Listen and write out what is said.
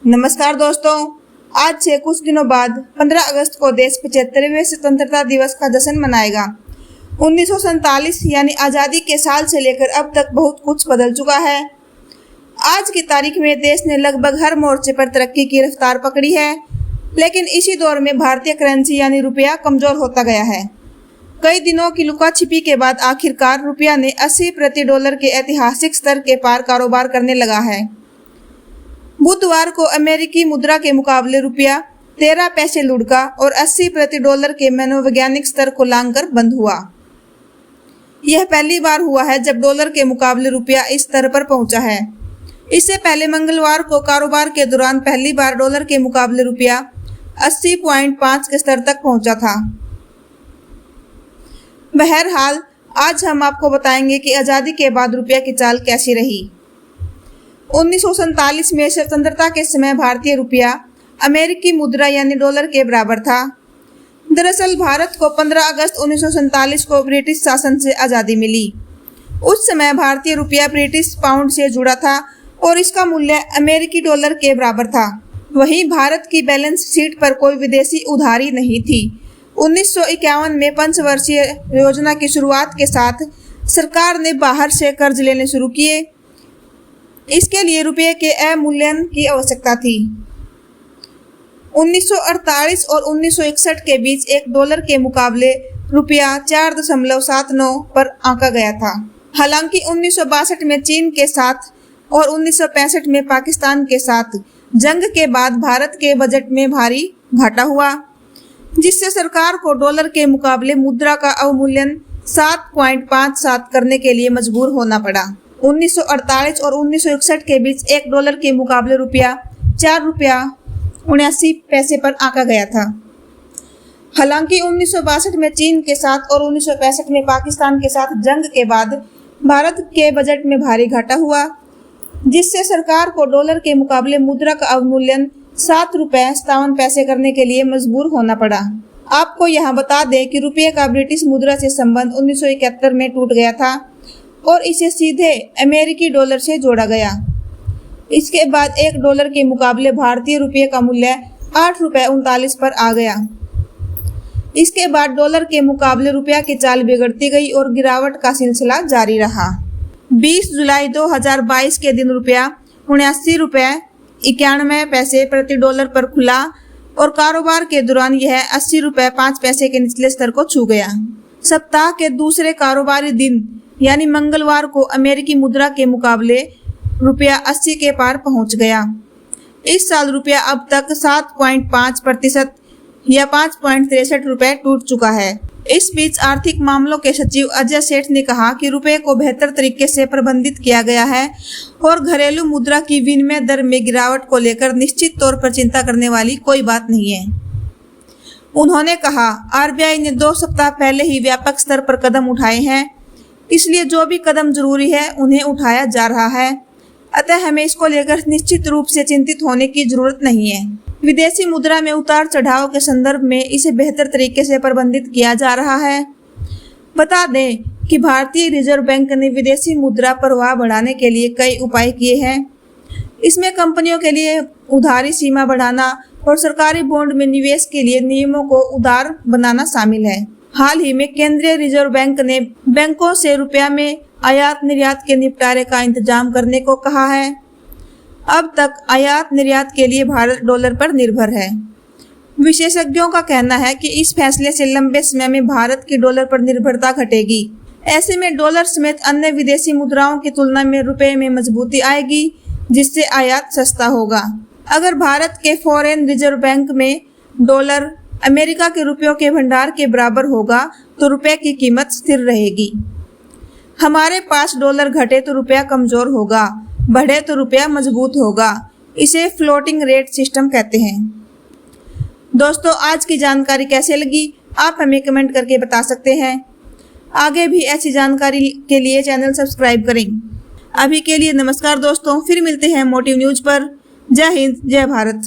नमस्कार दोस्तों, आज से कुछ दिनों बाद 15 अगस्त को देश 75वें स्वतंत्रता दिवस का जश्न मनाएगा। 1947 यानी आज़ादी के साल से लेकर अब तक बहुत कुछ बदल चुका है। आज की तारीख में देश ने लगभग हर मोर्चे पर तरक्की की रफ्तार पकड़ी है, लेकिन इसी दौर में भारतीय करेंसी यानी रुपया कमजोर होता गया है। कई दिनों की लुका छिपी के बाद आखिरकार रुपया ने 80 प्रति डॉलर के ऐतिहासिक स्तर के पार कारोबार करने लगा है। बुधवार को अमेरिकी मुद्रा के मुकाबले रुपया 13 पैसे लुढ़का और 80 प्रति डॉलर के मनोवैज्ञानिक स्तर को लांघकर बंद हुआ। यह पहली बार हुआ है जब डॉलर के मुकाबले रुपया इस स्तर पर पहुंचा है। इससे पहले मंगलवार को कारोबार के दौरान पहली बार डॉलर के मुकाबले रुपया 80.5 के स्तर तक पहुंचा था। बहरहाल, आज हम आपको बताएंगे कि आज़ादी के बाद रुपया की चाल कैसी रही। 1947 में स्वतंत्रता के समय भारतीय रुपया अमेरिकी मुद्रा यानी डॉलर के बराबर था। दरअसल भारत को 15 अगस्त 1947 को ब्रिटिश शासन से आज़ादी मिली। उस समय भारतीय रुपया ब्रिटिश पाउंड से जुड़ा था और इसका मूल्य अमेरिकी डॉलर के बराबर था। वहीं भारत की बैलेंस शीट पर कोई विदेशी उधारी नहीं थी। 1951 में पंचवर्षीय योजना की शुरुआत के साथ सरकार ने बाहर से कर्ज लेने शुरू किए। इसके लिए रुपये के अवमूल्यन की आवश्यकता थी। 1948 और 1961 के बीच एक डॉलर के मुकाबले रुपया 4.79 पर आंका गया था। हालांकि 1962 में चीन के साथ और 1965 में पाकिस्तान के साथ जंग के बाद भारत के बजट में भारी घाटा हुआ, जिससे सरकार को डॉलर के मुकाबले मुद्रा का अवमूल्यन 7.57 करने के लिए मजबूर होना पड़ा। 1948 और 1961 के बीच एक डॉलर के मुकाबले रुपया 4 रुपया 79 पैसे पर आंका गया था। हालांकि 1962 में चीन के साथ और 1965 में पाकिस्तान के साथ जंग के बाद भारत के बजट में भारी घाटा हुआ, जिससे सरकार को डॉलर के मुकाबले मुद्रा का अवमूल्यन 7 रुपये 57 पैसे करने के लिए मजबूर होना पड़ा। आपको यहाँ बता दें कि रुपये का ब्रिटिश मुद्रा से संबंध 1971 में टूट गया था और इसे सीधे अमेरिकी डॉलर से जोड़ा गया। इसके बाद एक डॉलर के मुकाबले भारतीय रुपये का मूल्य 8 रुपये 39 पर आ गया। इसके बाद डॉलर के मुकाबले रुपया की चाल बिगड़ती गई और गिरावट का सिलसिला जारी रहा। 20 जुलाई 2022 के दिन रुपया 79 रुपये 91 पैसे प्रति डॉलर पर खुला और कारोबार के दौरान यह 80 रुपये 5 पैसे के निचले स्तर को छू गया। सप्ताह के दूसरे कारोबारी दिन यानी मंगलवार को अमेरिकी मुद्रा के मुकाबले रुपया 80 के पार पहुंच गया। इस साल रुपया अब तक 7.5% या 5.63 रुपये टूट चुका है। इस बीच आर्थिक मामलों के सचिव अजय सेठ ने कहा कि रुपये को बेहतर तरीके से प्रबंधित किया गया है और घरेलू मुद्रा की विनिमय दर में गिरावट को लेकर निश्चित तौर पर चिंता करने वाली कोई बात नहीं है। उन्होंने कहा, आरबीआई ने 2 सप्ताह पहले ही व्यापक स्तर पर कदम उठाए हैं, इसलिए जो भी कदम जरूरी है उन्हें उठाया जा रहा है। अतः हमें इसको लेकर निश्चित रूप से चिंतित होने की जरूरत नहीं है। विदेशी मुद्रा में उतार चढ़ाव के संदर्भ में इसे बेहतर तरीके से प्रबंधित किया जा रहा है। बता दें कि भारतीय रिजर्व बैंक ने विदेशी मुद्रा प्रवाह बढ़ाने के लिए कई उपाय किए हैं। इसमें कंपनियों के लिए उधारी सीमा बढ़ाना और सरकारी बॉन्ड में निवेश के लिए नियमों को उदार बनाना शामिल है। हाल ही में केंद्रीय रिजर्व बैंक ने बैंकों से रुपया में आयात निर्यात के निपटारे का इंतजाम करने को कहा है। अब तक आयात निर्यात के लिए भारत डॉलर पर निर्भर है। विशेषज्ञों का कहना है कि इस फैसले से लंबे समय में भारत की डॉलर पर निर्भरता घटेगी। ऐसे में डॉलर समेत अन्य विदेशी मुद्राओं की तुलना में रुपये में मजबूती आएगी, जिससे आयात सस्ता होगा। अगर भारत के फॉरेन रिजर्व बैंक में डॉलर अमेरिका के रुपयों के भंडार के बराबर होगा तो रुपये की कीमत स्थिर रहेगी। हमारे पास डॉलर घटे तो रुपया कमजोर होगा, बढ़े तो रुपया मजबूत होगा। इसे फ्लोटिंग रेट सिस्टम कहते हैं। दोस्तों, आज की जानकारी कैसे लगी आप हमें कमेंट करके बता सकते हैं। आगे भी ऐसी जानकारी के लिए चैनल सब्सक्राइब करें। अभी के लिए नमस्कार दोस्तों, फिर मिलते हैं मोटिव न्यूज पर। जय हिंद, जय भारत।